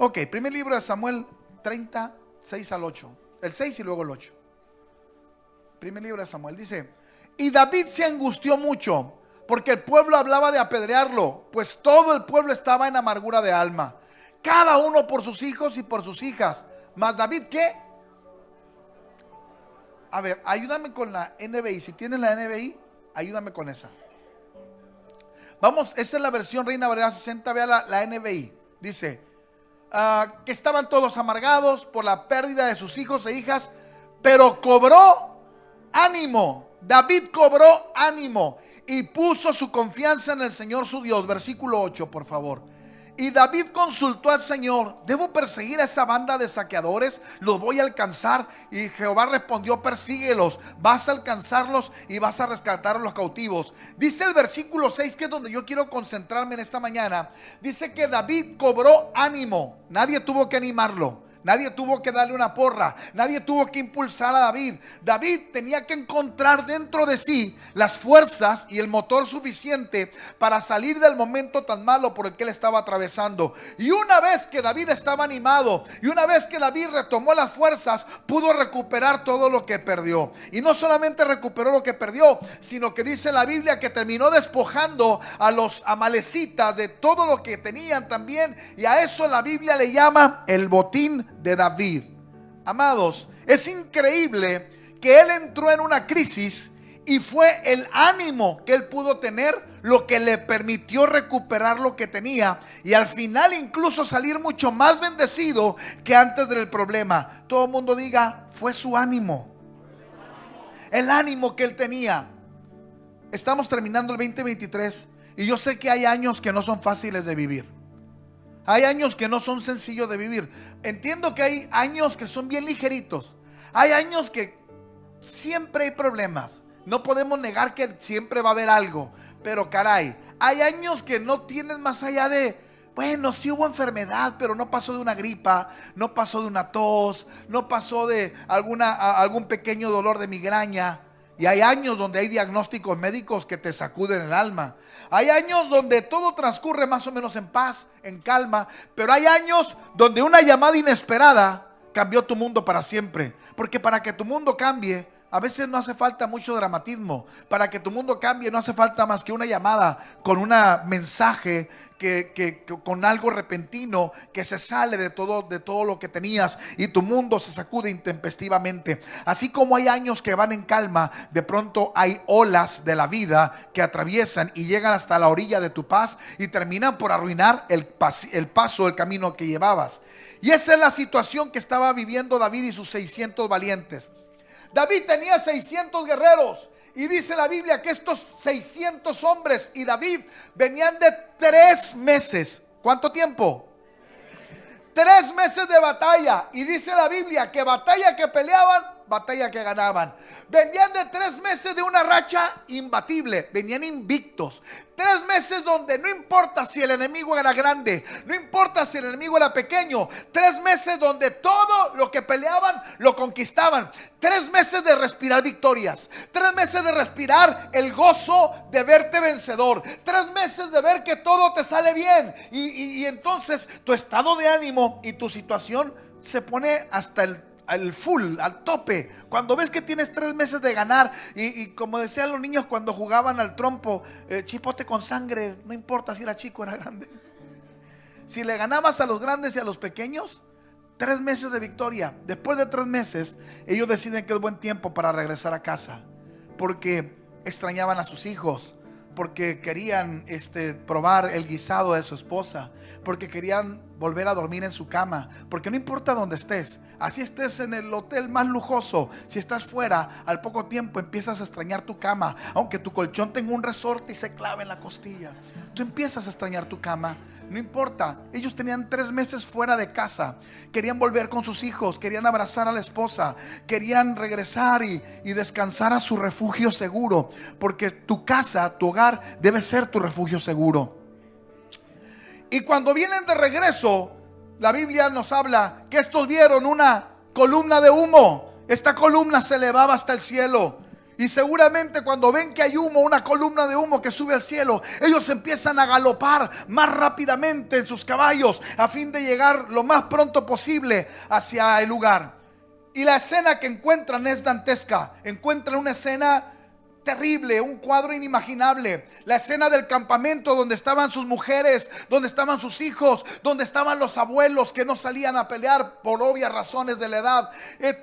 Ok, primer libro de Samuel 30, 6 al 8. El 6 y luego el 8. Primer libro de Samuel dice: y David se angustió mucho, porque el pueblo hablaba de apedrearlo, pues todo el pueblo estaba en amargura de alma, cada uno por sus hijos y por sus hijas. Mas David, ¿qué? A ver, ayúdame con la NBI. Si tienes la NBI, ayúdame con esa. Vamos, esa es la versión Reina Valera 60. Vea la NBI. Dice que estaban todos amargados por la pérdida de sus hijos e hijas, pero cobró ánimo. David cobró ánimo y puso su confianza en el Señor su Dios. Versículo 8, por favor. Y David consultó al Señor: ¿debo perseguir a esa banda de saqueadores? ¿Los voy a alcanzar? Y Jehová respondió: persíguelos, vas a alcanzarlos y vas a rescatar a los cautivos. Dice el versículo 6, que es donde yo quiero concentrarme en esta mañana. Dice que David cobró ánimo. Nadie tuvo que animarlo, nadie tuvo que darle una porra, nadie tuvo que impulsar a David. David tenía que encontrar dentro de sí las fuerzas y el motor suficiente para salir del momento tan malo por el que él estaba atravesando. Y una vez que David estaba animado, y una vez que David retomó las fuerzas, pudo recuperar todo lo que perdió. Y no solamente recuperó lo que perdió, sino que dice la Biblia que terminó despojando a los amalecitas de todo lo que tenían también. Y a eso la Biblia le llama el botín de David. Amados, es increíble que él entró en una crisis y fue el ánimo que él pudo tener lo que le permitió recuperar lo que tenía, y al final incluso salir mucho más bendecido que antes del problema. Todo el mundo diga: fue su ánimo, el ánimo que él tenía. Estamos terminando el 2023 y yo sé que hay años que no son fáciles de vivir. Hay años que no son sencillos de vivir. Entiendo que hay años que son bien ligeritos. Hay años que siempre hay problemas. No podemos negar que siempre va a haber algo. Pero caray, hay años que no tienen más allá de: bueno, sí hubo enfermedad, pero no pasó de una gripa, no pasó de una tos, no pasó de algún pequeño dolor de migraña. Y hay años donde hay diagnósticos médicos que te sacuden el alma. Hay años donde todo transcurre más o menos en paz, en calma. Pero hay años donde una llamada inesperada cambió tu mundo para siempre. Porque para que tu mundo cambie, a veces no hace falta mucho dramatismo. Para que tu mundo cambie no hace falta más que una llamada con un mensaje que con algo repentino que se sale de todo lo que tenías, y tu mundo se sacude intempestivamente. Así como hay años que van en calma, de pronto hay olas de la vida que atraviesan y llegan hasta la orilla de tu paz y terminan por arruinar el paso, el camino que llevabas. Y esa es la situación que estaba viviendo David y sus 600 valientes. David tenía 600 guerreros. Y dice la Biblia que estos 600 hombres y David venían de 3 meses. ¿Cuánto tiempo? 3 meses de batalla. Y dice la Biblia que batalla que peleaban, batalla que ganaban. Venían de 3 meses de una racha imbatible. Venían invictos. 3 meses donde no importa si el enemigo era grande, no importa si el enemigo era pequeño. 3 meses donde todo lo que peleaban lo conquistaban. 3 meses de respirar victorias. 3 meses de respirar el gozo de verte vencedor. 3 meses de ver que todo te sale bien. Y entonces tu estado de ánimo y tu situación se pone hasta el full, al tope. Cuando ves que tienes 3 meses de ganar, y como decían los niños cuando jugaban al trompo, chipote con sangre, no importa si era chico o era grande. Si le ganabas a los grandes y a los pequeños, 3 meses de victoria. Después de 3 meses, ellos deciden que es buen tiempo para regresar a casa, porque extrañaban a sus hijos, porque querían probar el guisado de su esposa, porque querían volver a dormir en su cama, porque no importa dónde estés, así estés en el hotel más lujoso, si estás fuera, al poco tiempo empiezas a extrañar tu cama. Aunque tu colchón tenga un resorte y se clave en la costilla, tú empiezas a extrañar tu cama. No importa, ellos tenían 3 meses fuera de casa, querían volver con sus hijos, querían abrazar a la esposa, querían regresar y descansar a su refugio seguro, porque tu casa, tu hogar debe ser tu refugio seguro. Y cuando vienen de regreso, la Biblia nos habla que estos vieron una columna de humo. Esta columna se elevaba hasta el cielo. Y seguramente cuando ven que hay humo, una columna de humo que sube al cielo, ellos empiezan a galopar más rápidamente en sus caballos a fin de llegar lo más pronto posible hacia el lugar. Y la escena que encuentran es dantesca. Encuentran una escena terrible, un cuadro inimaginable. La escena del campamento donde estaban sus mujeres, donde estaban sus hijos, donde estaban los abuelos que no salían a pelear por obvias razones de la edad.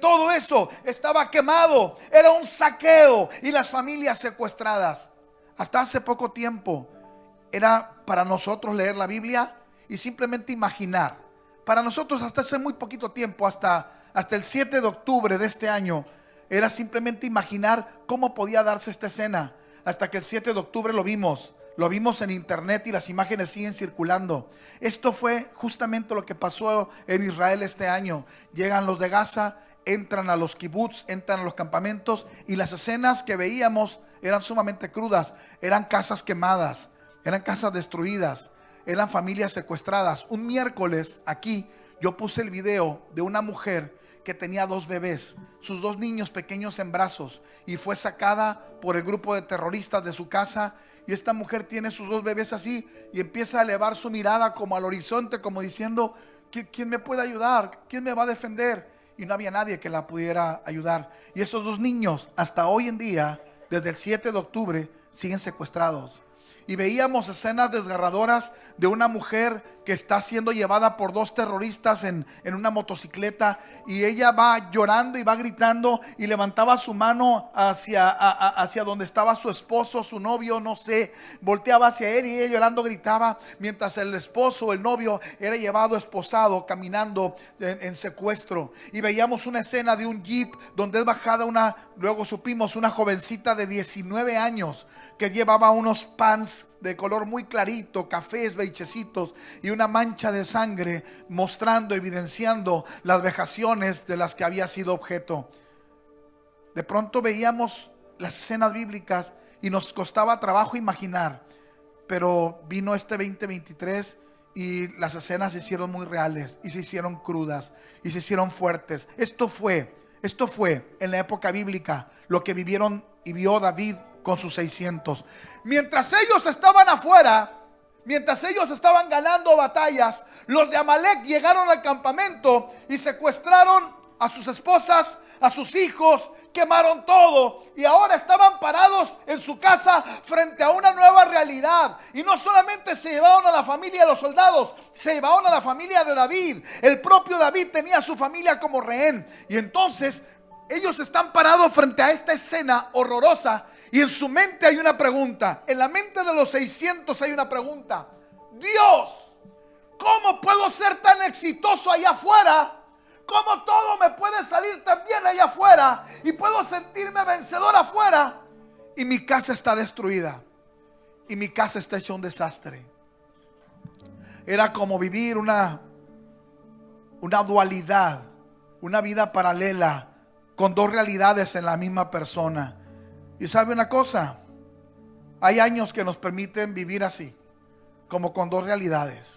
Todo eso estaba quemado. Era un saqueo y las familias secuestradas. Hasta hace poco tiempo era para nosotros leer la Biblia y simplemente imaginar. Para nosotros hasta hace muy poquito tiempo, hasta el 7 de octubre de este año, era simplemente imaginar cómo podía darse esta escena. Hasta que el 7 de octubre lo vimos en internet y las imágenes siguen circulando. Esto fue justamente lo que pasó en Israel este año. Llegan los de Gaza, entran a los kibbutz, entran a los campamentos, y las escenas que veíamos eran sumamente crudas. Eran casas quemadas, eran casas destruidas, eran familias secuestradas. Un miércoles aquí yo puse el video de una mujer que tenía 2 bebés, sus 2 niños pequeños en brazos, y fue sacada por el grupo de terroristas de su casa. Y esta mujer tiene sus 2 bebés así y empieza a elevar su mirada como al horizonte, como diciendo: ¿quién me puede ayudar? ¿Quién me va a defender? Y no había nadie que la pudiera ayudar. Y esos 2 niños hasta hoy en día, desde el 7 de octubre, siguen secuestrados. Y veíamos escenas desgarradoras de una mujer que está siendo llevada por 2 terroristas en una motocicleta, y ella va llorando y va gritando y levantaba su mano hacia donde estaba su esposo, su novio, no sé, volteaba hacia él y ella llorando gritaba, mientras el esposo, el novio, era llevado esposado, caminando en secuestro. Y veíamos una escena de un jeep donde es bajada luego supimos, una jovencita de 19 años que llevaba unos pants de color muy clarito, cafés, beichecitos, y una mancha de sangre mostrando, evidenciando las vejaciones de las que había sido objeto. De pronto veíamos las escenas bíblicas y nos costaba trabajo imaginar, pero vino este 2023 y las escenas se hicieron muy reales y se hicieron crudas y se hicieron fuertes. Esto fue en la época bíblica lo que vivieron y vio David con sus 600. Mientras ellos estaban afuera, mientras ellos estaban ganando batallas, los de Amalek llegaron al campamento y secuestraron a sus esposas, a sus hijos, quemaron todo, y ahora estaban parados en su casa frente a una nueva realidad. Y no solamente se llevaron a la familia de los soldados, se llevaron a la familia de David. El propio David tenía a su familia como rehén. Y entonces ellos están parados frente a esta escena horrorosa, y en su mente hay una pregunta. En la mente de los 600 hay una pregunta: Dios, ¿cómo puedo ser tan exitoso allá afuera? ¿Cómo todo me puede salir tan bien allá afuera? Y puedo sentirme vencedor afuera, y mi casa está destruida, y mi casa está hecha un desastre. Era como vivir una dualidad, una vida paralela, con 2 realidades en la misma persona. Y sabe una cosa, hay años que nos permiten vivir así, como con 2 realidades.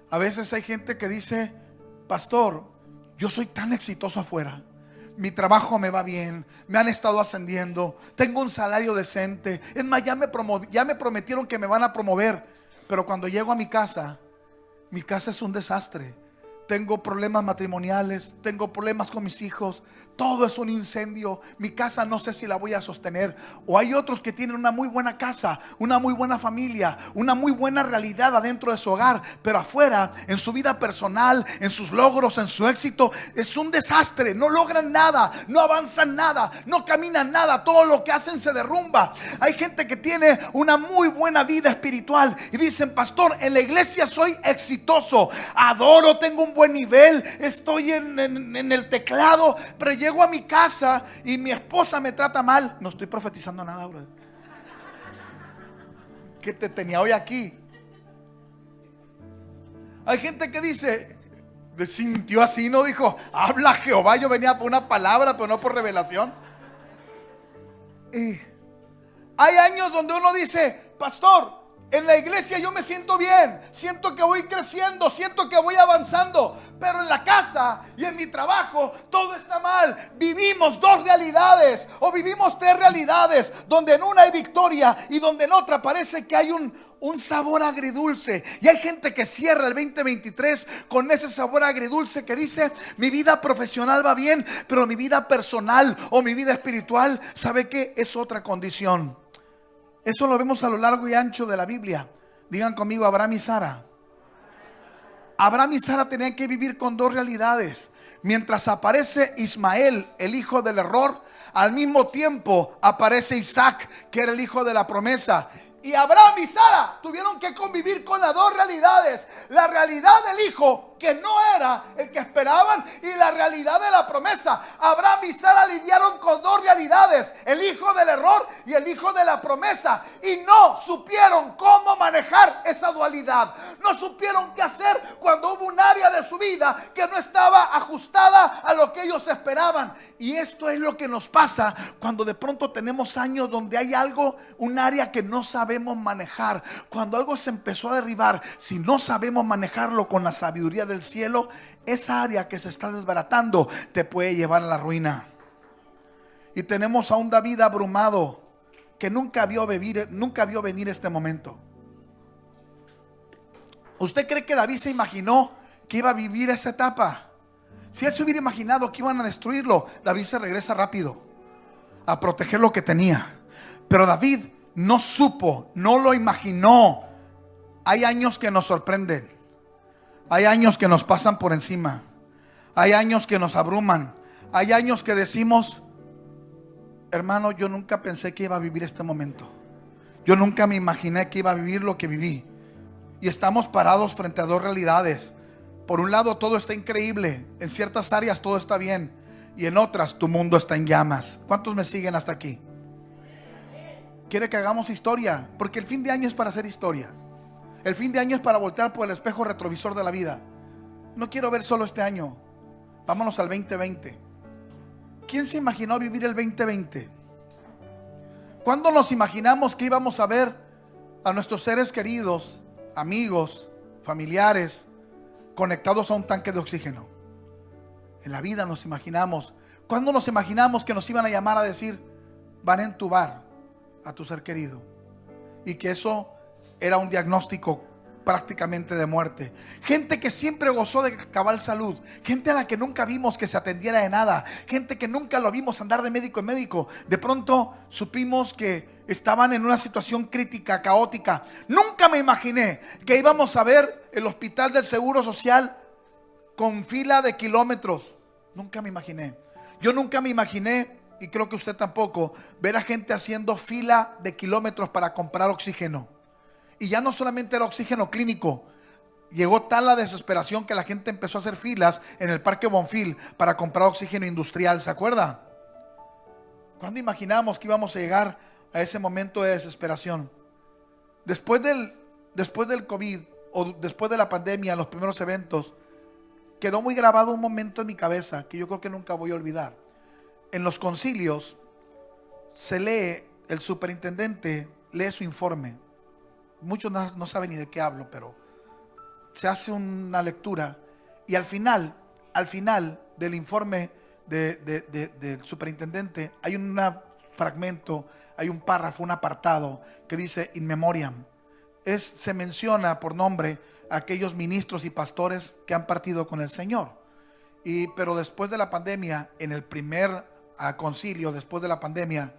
A veces hay gente que dice: pastor, yo soy tan exitoso afuera, mi trabajo me va bien, me han estado ascendiendo, tengo un salario decente, es más, ya me prometieron que me van a promover, pero cuando llego a mi casa es un desastre. Tengo problemas matrimoniales, tengo problemas con mis hijos, todo es un incendio, mi casa no sé si la voy a sostener. O hay otros que tienen una muy buena casa, una muy buena familia, una muy buena realidad adentro de su hogar, pero afuera, en su vida personal, en sus logros, en su éxito, es un desastre. No logran nada, no avanzan nada, no caminan nada, todo lo que hacen se derrumba. Hay gente que tiene una muy buena vida espiritual y dicen: pastor, en la iglesia soy exitoso, adoro, tengo un buen nivel, estoy en el teclado, pero llego a mi casa y mi esposa me trata mal. No estoy profetizando nada, brother. Que te tenía hoy aquí. Hay gente que dice, sintió así, no dijo: habla Jehová, yo venía por una palabra, pero no por revelación. Y hay años donde uno dice: pastor, En la iglesia yo me siento bien, siento que voy creciendo, siento que voy avanzando, pero en la casa y en mi trabajo todo está mal. Vivimos dos realidades o vivimos tres realidades, donde en una hay victoria y donde en otra parece que hay un sabor agridulce. Y hay gente que cierra el 2023 con ese sabor agridulce que dice: mi vida profesional va bien, pero mi vida personal o mi vida espiritual, ¿sabe qué? Es otra condición. Eso lo vemos a lo largo y ancho de la Biblia. Digan conmigo: Abraham y Sara. Abraham y Sara tenían que vivir con dos realidades. Mientras aparece Ismael, el hijo del error, al mismo tiempo aparece Isaac, que era el hijo de la promesa. Y Abraham y Sara tuvieron que convivir con las dos realidades: la realidad del hijo, que no era el que esperaban, y la realidad de la promesa. Abraham y Sara lidiaron con dos realidades: el hijo del error y el hijo de la promesa. Y no supieron cómo manejar esa dualidad. No supieron qué hacer cuando hubo un área de su vida que no estaba ajustada a lo que ellos esperaban. Y esto es lo que nos pasa cuando de pronto tenemos años donde hay algo, un área que no sabemos manejar. Cuando algo se empezó a derribar, si no sabemos manejarlo con la sabiduría del cielo, esa área que se está desbaratando te puede llevar a la ruina. Y tenemos a un David abrumado que nunca vio venir este momento. ¿Usted cree que David se imaginó que iba a vivir esa etapa? Si él se hubiera imaginado que iban a destruirlo, David se regresa rápido a proteger lo que tenía. Pero David no supo, no lo imaginó. Hay años que nos sorprenden. Hay años que nos pasan por encima. Hay años que nos abruman. Hay años que decimos: hermano, yo nunca pensé que iba a vivir este momento. Yo nunca me imaginé que iba a vivir lo que viví. Y estamos parados frente a dos realidades. Por un lado, todo está increíble. En ciertas áreas todo está bien, y en otras tu mundo está en llamas. ¿Cuántos me siguen hasta aquí? Quiere que hagamos historia, porque el fin de año es para hacer historia. El fin de año es para voltear por el espejo retrovisor de la vida. No quiero ver solo este año. Vámonos al 2020. ¿Quién se imaginó vivir el 2020? ¿Cuándo nos imaginamos que íbamos a ver a nuestros seres queridos, amigos, familiares, conectados a un tanque de oxígeno? En la vida nos imaginamos. ¿Cuándo nos imaginamos que nos iban a llamar a decir: van a entubar a tu ser querido? Y que eso era un diagnóstico prácticamente de muerte. Gente que siempre gozó de cabal salud, gente a la que nunca vimos que se atendiera de nada, gente que nunca lo vimos andar de médico en médico. De pronto supimos que estaban en una situación crítica, caótica. Nunca me imaginé que íbamos a ver el hospital del Seguro Social con fila de kilómetros. Nunca me imaginé. Yo nunca me imaginé, y creo que usted tampoco, ver a gente haciendo fila de kilómetros para comprar oxígeno. Y ya no solamente era oxígeno clínico. Llegó tal la desesperación que la gente empezó a hacer filas en el Parque Bonfil para comprar oxígeno industrial. ¿Se acuerda? ¿Cuándo imaginamos que íbamos a llegar a ese momento de desesperación? Después del COVID, o después de la pandemia, los primeros eventos, quedó muy grabado un momento en mi cabeza que yo creo que nunca voy a olvidar. En los concilios se lee, el superintendente lee su informe. Muchos no saben ni de qué hablo, pero se hace una lectura y al final del informe del superintendente hay un fragmento, hay un párrafo, un apartado que dice in memoriam. Se menciona por nombre a aquellos ministros y pastores que han partido con el Señor. Pero después de la pandemia, en el primer concilio después de la pandemia,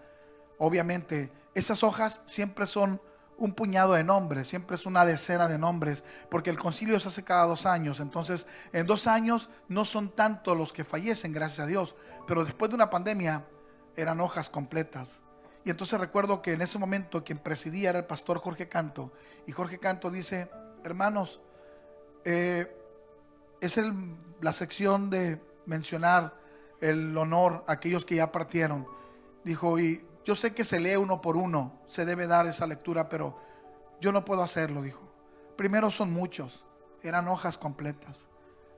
obviamente esas hojas siempre son un puñado de nombres, siempre es una decena de nombres, porque el concilio se hace cada 2 años. Entonces en 2 años no son tantos los que fallecen, gracias a Dios, pero después de una pandemia eran hojas completas. Y entonces recuerdo que en ese momento quien presidía era el pastor Jorge Canto, y Jorge Canto dice: hermanos, es la sección de mencionar el honor a aquellos que ya partieron. Dijo: y yo sé que se lee uno por uno, se debe dar esa lectura, pero yo no puedo hacerlo, dijo. Primero, son muchos, eran hojas completas,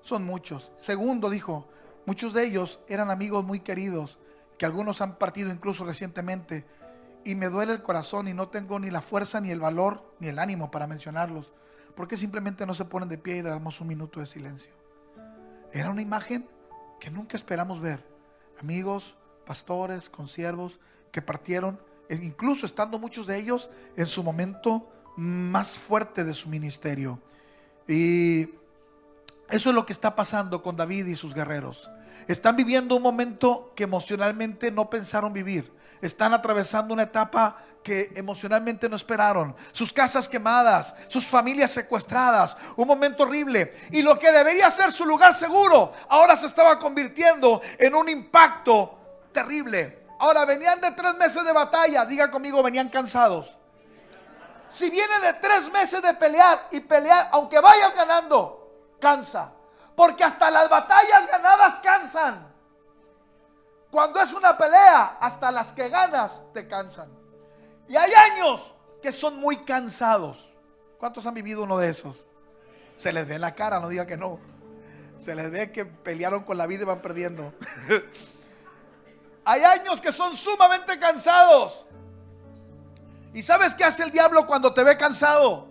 son muchos. Segundo, dijo, muchos de ellos eran amigos muy queridos, que algunos han partido incluso recientemente, y me duele el corazón y no tengo ni la fuerza, ni el valor, ni el ánimo para mencionarlos. ¿Por qué simplemente no se ponen de pie y damos un minuto de silencio? Era una imagen que nunca esperamos ver. Amigos, pastores, consiervos que partieron, incluso estando muchos de ellos en su momento más fuerte de su ministerio. Y eso es lo que está pasando con David y sus guerreros. Están viviendo un momento que emocionalmente no pensaron vivir. Están atravesando una etapa que emocionalmente no esperaron. Sus casas quemadas, sus familias secuestradas, un momento horrible. Y lo que debería ser su lugar seguro, ahora se estaba convirtiendo en un impacto terrible. Ahora venían de 3 meses de batalla. Diga conmigo, venían cansados. Si viene de 3 meses de pelear y pelear, aunque vayas ganando, cansa. Porque hasta las batallas ganadas cansan. Cuando es una pelea, hasta las que ganas te cansan. Y hay años que son muy cansados. ¿Cuántos han vivido uno de esos? Se les ve en la cara, no diga que no. Se les ve que pelearon con la vida y van perdiendo. Hay años que son sumamente cansados. ¿Y sabes qué hace el diablo cuando te ve cansado?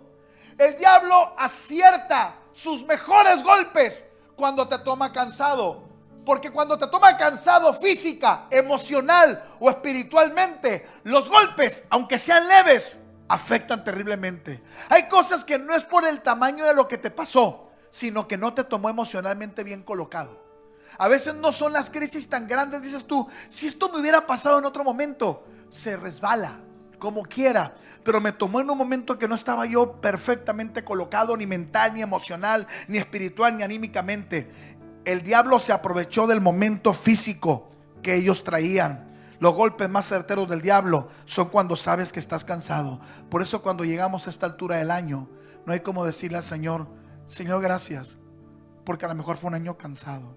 El diablo acierta sus mejores golpes cuando te toma cansado. Porque cuando te toma cansado física, emocional o espiritualmente, los golpes, aunque sean leves, afectan terriblemente. Hay cosas que no es por el tamaño de lo que te pasó, sino que no te tomó emocionalmente bien colocado. A veces no son las crisis tan grandes, dices tú, si esto me hubiera pasado en otro momento, se resbala, como quiera. Pero me tomó en un momento que no estaba yo perfectamente colocado, ni mental, ni emocional, ni espiritual, ni anímicamente. El diablo se aprovechó del momento físico que ellos traían. Los golpes más certeros del diablo son cuando sabes que estás cansado. Por eso cuando llegamos a esta altura del año, no hay como decirle al Señor, Señor, gracias, porque a lo mejor fue un año cansado.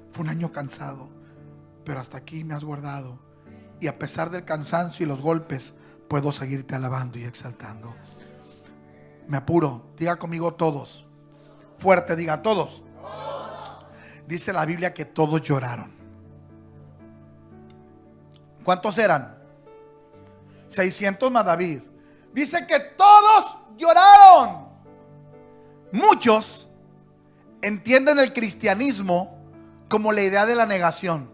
Fue un año cansado, pero hasta aquí me has guardado. Y a pesar del cansancio y los golpes, puedo seguirte alabando y exaltando. Me apuro, diga conmigo todos. Fuerte, diga todos. Dice la Biblia que todos lloraron. ¿Cuántos eran? 600 más David. Dice que todos lloraron. Muchos entienden el cristianismo como la idea de la negación.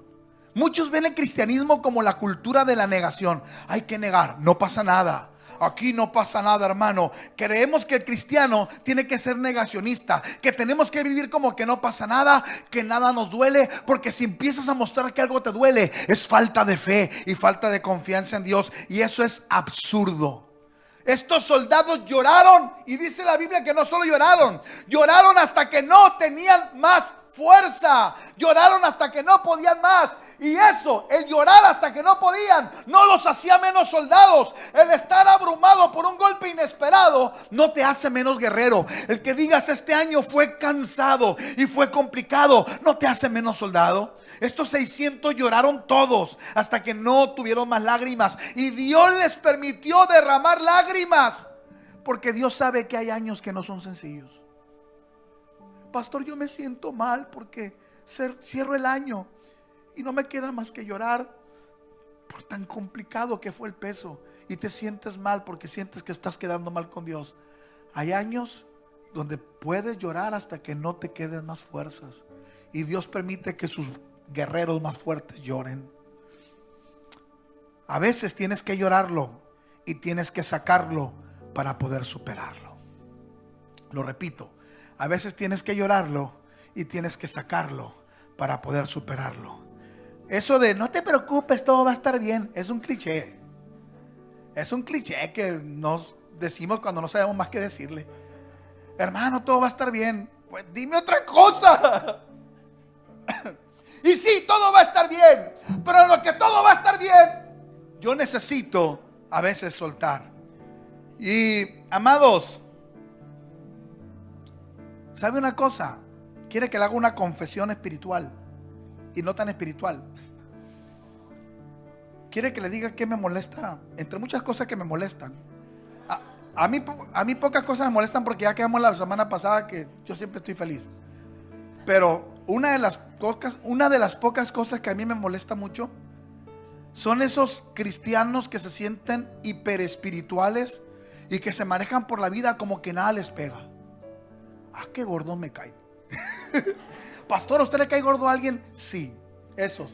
Muchos ven el cristianismo como la cultura de la negación. Hay que negar, no pasa nada. Aquí no pasa nada, hermano. Creemos que el cristiano tiene que ser negacionista, que tenemos que vivir como que no pasa nada, que nada nos duele, porque si empiezas a mostrar que algo te duele, es falta de fe y falta de confianza en Dios, y eso es absurdo. Estos soldados lloraron, y dice la Biblia que no solo lloraron, lloraron hasta que no tenían más fuerza, lloraron hasta que no podían más. Y eso, el llorar hasta que no podían, no los hacía menos soldados. El estar abrumado por un golpe inesperado no te hace menos guerrero. El que digas este año fue cansado y fue complicado, no te hace menos soldado. Estos 600 lloraron todos hasta que no tuvieron más lágrimas. Y Dios les permitió derramar lágrimas, porque Dios sabe que hay años que no son sencillos. Pastor, yo me siento mal porque cierro el año y no me queda más que llorar por tan complicado que fue el peso. Y te sientes mal porque sientes que estás quedando mal con Dios. Hay años donde puedes llorar hasta que no te queden más fuerzas. Y Dios permite que sus guerreros más fuertes lloren. A veces tienes que llorarlo y tienes que sacarlo para poder superarlo. Lo repito. A veces tienes que llorarlo y tienes que sacarlo para poder superarlo. Eso de no te preocupes, todo va a estar bien, es un cliché. Es un cliché que nos decimos cuando no sabemos más que decirle. Hermano, todo va a estar bien. Pues dime otra cosa. Y sí, todo va a estar bien, pero en lo que todo va a estar bien, yo necesito a veces soltar. Y amados, ¿sabe una cosa? Quiere que le haga una confesión espiritual y no tan espiritual. Quiere que le diga qué me molesta, entre muchas cosas que me molestan. A mí pocas cosas me molestan porque ya quedamos la semana pasada que yo siempre estoy feliz. Pero una de las pocas cosas que a mí me molesta mucho son esos cristianos que se sienten hiperespirituales y que se manejan por la vida como que nada les pega. Ah, qué gordo me cae. Pastor, ¿a usted le cae gordo a alguien? Sí, esos.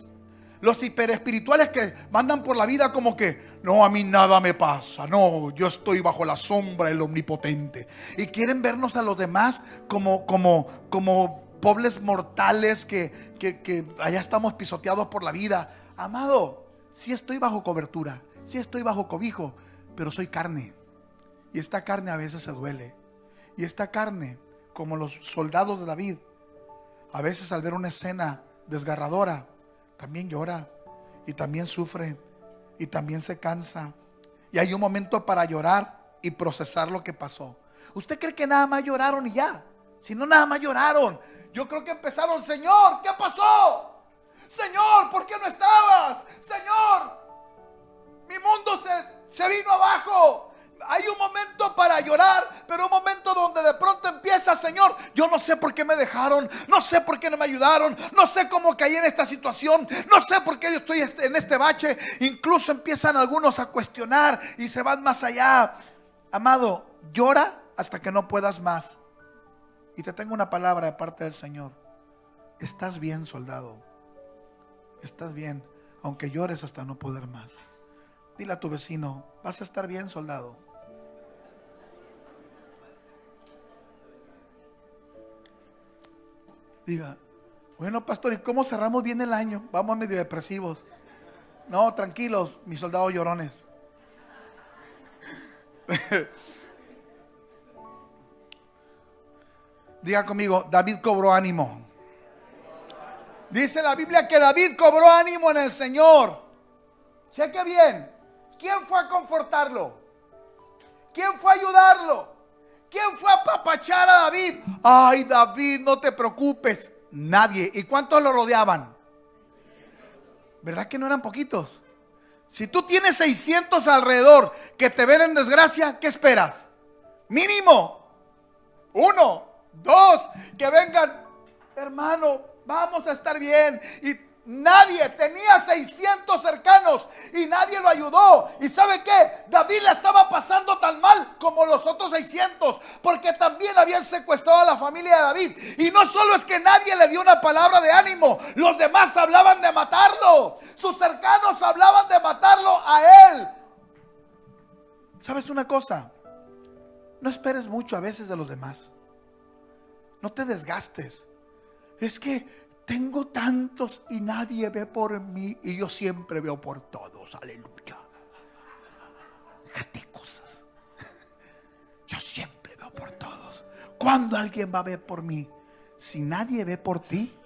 Los hiperespirituales que mandan por la vida como que no, a mí nada me pasa, no, yo estoy bajo la sombra del Omnipotente. Y quieren vernos a los demás como pobres mortales que allá estamos pisoteados por la vida. Amado, sí estoy bajo cobertura, sí estoy bajo cobijo, pero soy carne. Y esta carne a veces se duele. Y esta carne, como los soldados de David, a veces al ver una escena desgarradora, también llora y también sufre y también se cansa. Y hay un momento para llorar y procesar lo que pasó. ¿Usted cree que nada más lloraron y ya? Si no, nada más lloraron. Yo creo que empezaron: Señor, ¿qué pasó? Señor, ¿por qué no estabas? Señor, mi mundo se vino abajo. Hay un momento para llorar, pero un momento donde de pronto empieza: Señor, yo no sé por qué me dejaron, no sé por qué no me ayudaron, no sé cómo caí en esta situación, no sé por qué yo estoy en este bache. Incluso empiezan algunos a cuestionar y se van más allá. Amado, llora hasta que no puedas más. Y te tengo una palabra de parte del Señor: estás bien, soldado, estás bien, aunque llores hasta no poder más. Dile a tu vecino: vas a estar bien, soldado. Diga: bueno, pastor, ¿y cómo cerramos bien el año? Vamos medio depresivos. No, tranquilos, mis soldados llorones. Diga conmigo: David cobró ánimo. Dice la Biblia que David cobró ánimo en el Señor. Cheque bien. ¿Quién fue a confortarlo? ¿Quién fue a ayudarlo? ¿Quién fue a apapachar a David? Ay, David, no te preocupes. Nadie. ¿Y cuántos lo rodeaban? ¿Verdad que no eran poquitos? Si tú tienes 600 alrededor que te ven en desgracia, ¿qué esperas? Mínimo 1, 2, que vengan: hermano, vamos a estar bien. Y nadie, tenía 600 cercanos y nadie lo ayudó. ¿Y sabe qué? David la estaba pasando tan mal como los otros 600, porque también habían secuestrado a la familia de David. Y no solo es que nadie le dio una palabra de ánimo, los demás hablaban de matarlo. Sus cercanos hablaban de matarlo a él. ¿Sabes una cosa? No esperes mucho a veces de los demás. No te desgastes. Es que tengo tantos y nadie ve por mí y yo siempre veo por todos. Aleluya. Déjate cosas. Yo siempre veo por todos. ¿Cuándo alguien va a ver por mí? Si nadie ve por ti,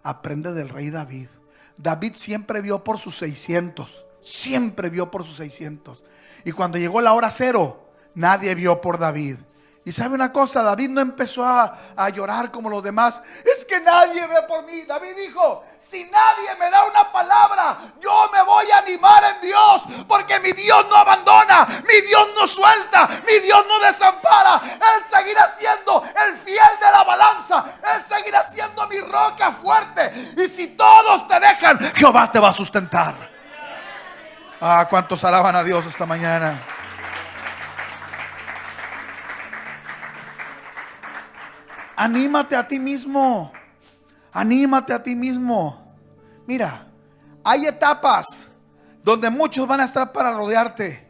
aprende del rey David. David siempre vio por sus 600. Siempre vio por sus 600. Y cuando llegó la hora cero, nadie vio por David. Y sabe una cosa, David no empezó a llorar como los demás. Es que nadie ve por mí. David dijo: si nadie me da una palabra, yo me voy a animar en Dios, porque mi Dios no abandona, mi Dios no suelta, mi Dios no desampara. Él seguirá siendo el fiel de la balanza. Él seguirá siendo mi roca fuerte. Y si todos te dejan, Jehová te va a sustentar. Ah, ¿cuántos alaban a Dios esta mañana? Anímate a ti mismo. Anímate a ti mismo. Mira, hay etapas donde muchos van a estar para rodearte.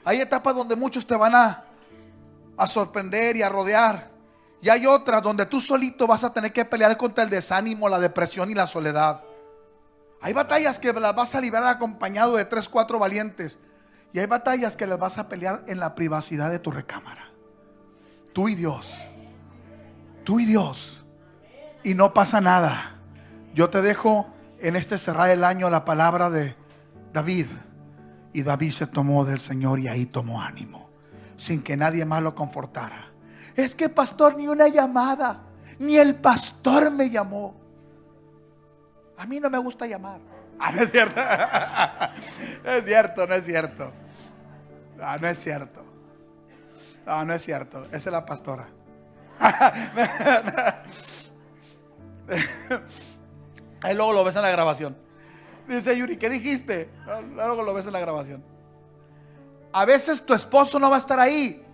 Hay etapas donde muchos te van a sorprender y a rodear. Y hay otras donde tú solito vas a tener que pelear contra el desánimo, la depresión y la soledad. Hay batallas que las vas a librar acompañado de 3, 4 valientes. Y hay batallas que las vas a pelear en la privacidad de tu recámara. Tú y Dios. Tú y Dios. Y no pasa nada. Yo te dejo en este cerrar el año la palabra de David. Y David se tomó del Señor y ahí tomó ánimo, sin que nadie más lo confortara. Es que, pastor, ni una llamada, ni el pastor me llamó. A mí no me gusta llamar. No es cierto. Es cierto, no es cierto. No es cierto. No es cierto. Esa es la pastora. Ahí luego lo ves en la grabación. Dice Yuri, ¿qué dijiste? Luego lo ves en la grabación. A veces tu esposo no va a estar ahí.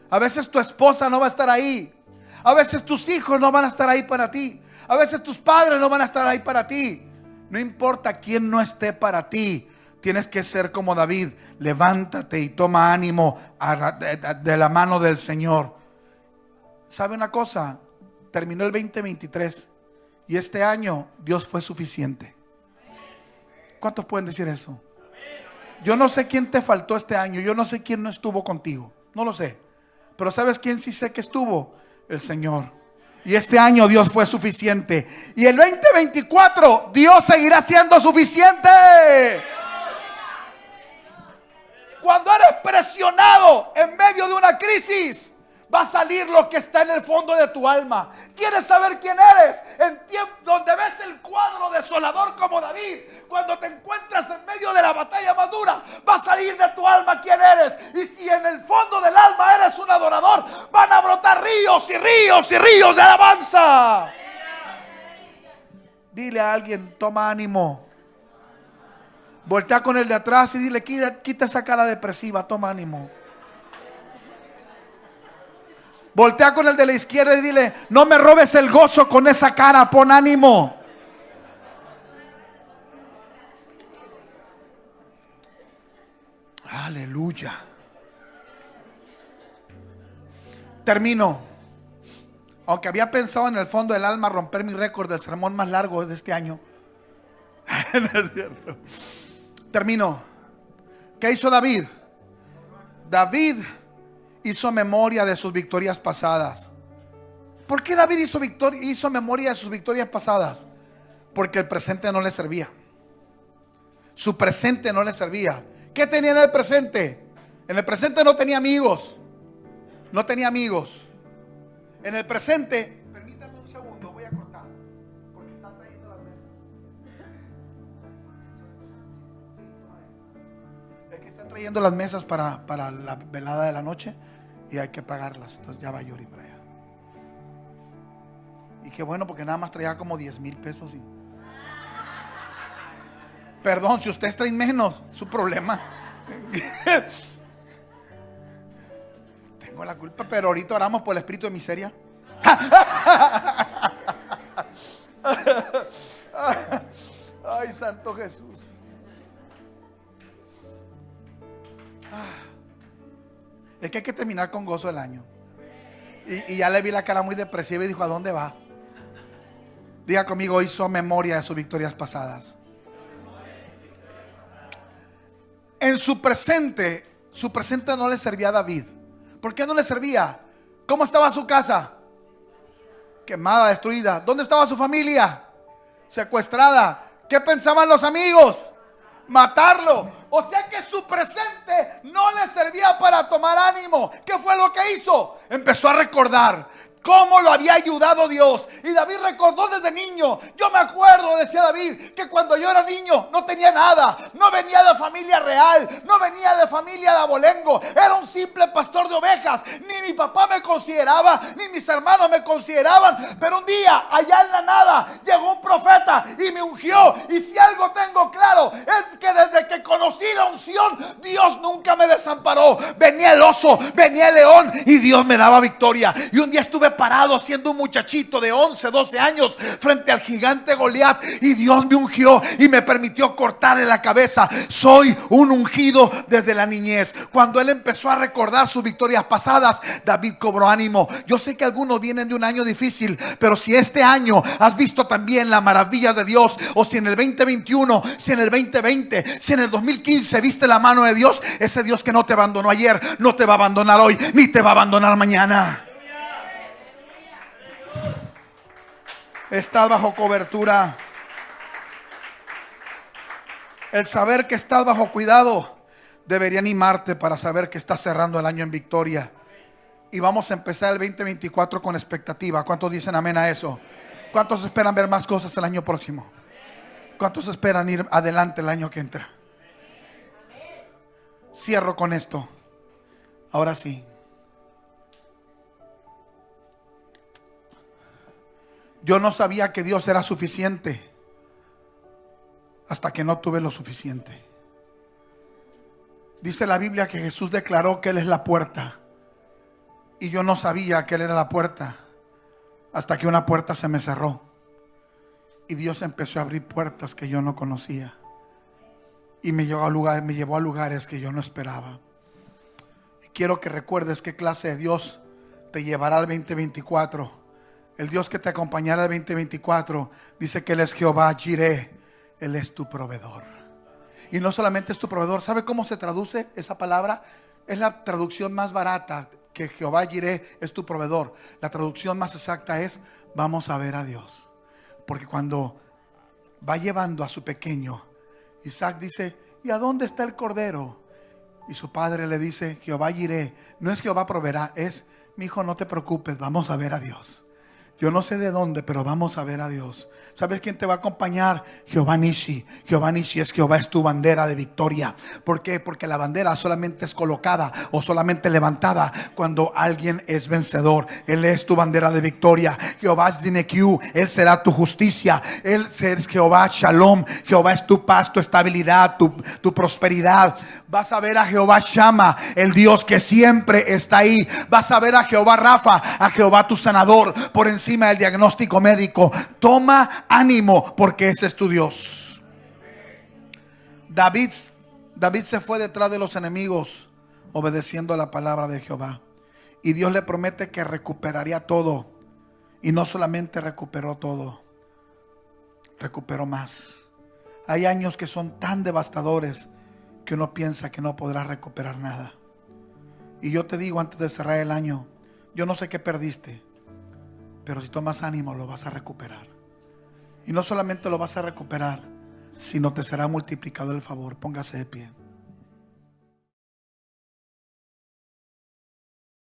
A veces tu esposa no va a estar ahí. A veces tus hijos no van a estar ahí para ti. A veces tus padres no van a estar ahí para ti. No importa quién no esté para ti. Tienes que ser como David. Levántate y toma ánimo de la mano del Señor. ¿Sabe una cosa? Terminó el 2023 y este año Dios fue suficiente. ¿Cuántos pueden decir eso? Yo no sé quién te faltó este año. Yo no sé quién no estuvo contigo. No lo sé. Pero ¿sabes quién sí sé que estuvo? El Señor. Y este año Dios fue suficiente. Y el 2024 Dios seguirá siendo suficiente. Cuando eres presionado en medio de una crisis, va a salir lo que está en el fondo de tu alma. ¿Quieres saber quién eres? En tiempo donde ves el cuadro desolador como David, cuando te encuentras en medio de la batalla más dura, va a salir de tu alma quién eres. Y si en el fondo del alma eres un adorador, van a brotar ríos y ríos y ríos de alabanza. Dile a alguien, toma ánimo. Voltea con el de atrás y dile, quita esa cara depresiva, toma ánimo. Voltea con el de la izquierda y dile, no me robes el gozo con esa cara, pon ánimo. Aleluya. Termino. Aunque había pensado en el fondo del alma romper mi récord del sermón más largo de este año. No es cierto. Termino. ¿Qué hizo David? David hizo memoria de sus victorias pasadas. ¿Por qué David hizo memoria de sus victorias pasadas? Porque el presente no le servía. Su presente no le servía. ¿Qué tenía en el presente? En el presente no tenía amigos. No tenía amigos. En el presente, permítame un segundo, voy a cortar, porque están trayendo las mesas. Es que están trayendo las mesas para la velada de la noche y hay que pagarlas. Entonces ya va Yuri para allá. Y qué bueno, porque nada más traía como 10,000 pesos. Perdón, si ustedes traen menos, su problema. Tengo la culpa, pero ahorita oramos por el espíritu de miseria. Ay, Santo Jesús. Es que hay que terminar con gozo el año. Y ya le vi la cara muy depresiva y dijo, ¿a dónde va? Diga conmigo, hizo memoria de sus victorias pasadas. En su presente no le servía a David. ¿Por qué no le servía? ¿Cómo estaba su casa? Quemada, destruida. ¿Dónde estaba su familia? Secuestrada. ¿Qué pensaban los amigos? Matarlo. O sea que su presente no le servía para tomar ánimo. ¿Qué fue lo que hizo? Empezó a recordar cómo lo había ayudado Dios. Y David recordó desde niño. Yo me acuerdo, decía David, que cuando yo era niño no tenía nada. No venía de familia real. No venía de familia de abolengo. Era un simple pastor de ovejas. Ni mi papá me consideraba, ni mis hermanos me consideraban. Pero un día, allá en la nada, llegó un profeta y me ungió. Y si algo tengo claro, es que desde que conocí la unción, Dios nunca me desamparó. Venía el oso, venía el león y Dios me daba victoria. Y un día estuve parado siendo un muchachito de 11, 12 años frente al gigante Goliat y Dios me ungió y me permitió cortarle la cabeza. Soy un ungido desde la niñez. Cuando él empezó a recordar sus victorias pasadas, David cobró ánimo. Yo sé que algunos vienen de un año difícil, pero si este año has visto también las maravillas de Dios, o si en el 2021, si en el 2020, si en el 2015 viste la mano de Dios, ese Dios que no te abandonó ayer, no te va a abandonar hoy, ni te va a abandonar mañana. Estás bajo cobertura. El saber que estás bajo cuidado debería animarte para saber que estás cerrando el año en victoria. Y vamos a empezar el 2024 con expectativa. ¿Cuántos dicen amén a eso? ¿Cuántos esperan ver más cosas el año próximo? ¿Cuántos esperan ir adelante el año que entra? Cierro con esto. Ahora sí. Yo no sabía que Dios era suficiente hasta que no tuve lo suficiente. Dice la Biblia que Jesús declaró que Él es la puerta. Y yo no sabía que Él era la puerta hasta que una puerta se me cerró. Y Dios empezó a abrir puertas que yo no conocía. Y me llevó a lugares que yo no esperaba. Y quiero que recuerdes qué clase de Dios te llevará al 2024. El Dios que te acompañará al 2024 dice que Él es Jehová Jireh. Él es tu proveedor. Y no solamente es tu proveedor. ¿Sabe cómo se traduce esa palabra? Es la traducción más barata, que Jehová Jireh es tu proveedor. La traducción más exacta es: vamos a ver a Dios. Porque cuando va llevando a su pequeño, Isaac dice: ¿y a dónde está el cordero? Y su padre le dice: Jehová Jireh. No es Jehová proveerá, es: mi hijo, no te preocupes, vamos a ver a Dios. Yo no sé de dónde, pero vamos a ver a Dios. ¿Sabes quién te va a acompañar? Jehová Nishi. Jehová Nishi es Jehová, es tu bandera de victoria. ¿Por qué? Porque la bandera solamente es colocada o solamente levantada cuando alguien es vencedor. Él es tu bandera de victoria. Jehová es Dinekiu. Él será tu justicia. Él es Jehová Shalom. Jehová es tu paz, tu estabilidad, tu prosperidad. Vas a ver a Jehová Shama, el Dios que siempre está ahí. Vas a ver a Jehová Rafa, a Jehová tu sanador, por encima del diagnóstico médico. Toma ánimo, porque ese es tu Dios. David se fue detrás de los enemigos, obedeciendo la palabra de Jehová. Y Dios le promete que recuperaría todo. Y no solamente recuperó todo, recuperó más. Hay años que son tan devastadores que uno piensa que no podrá recuperar nada. Y yo te digo, antes de cerrar el año, yo no sé qué perdiste, pero si tomas ánimo lo vas a recuperar. Y no solamente lo vas a recuperar, sino te será multiplicado el favor. Póngase de pie.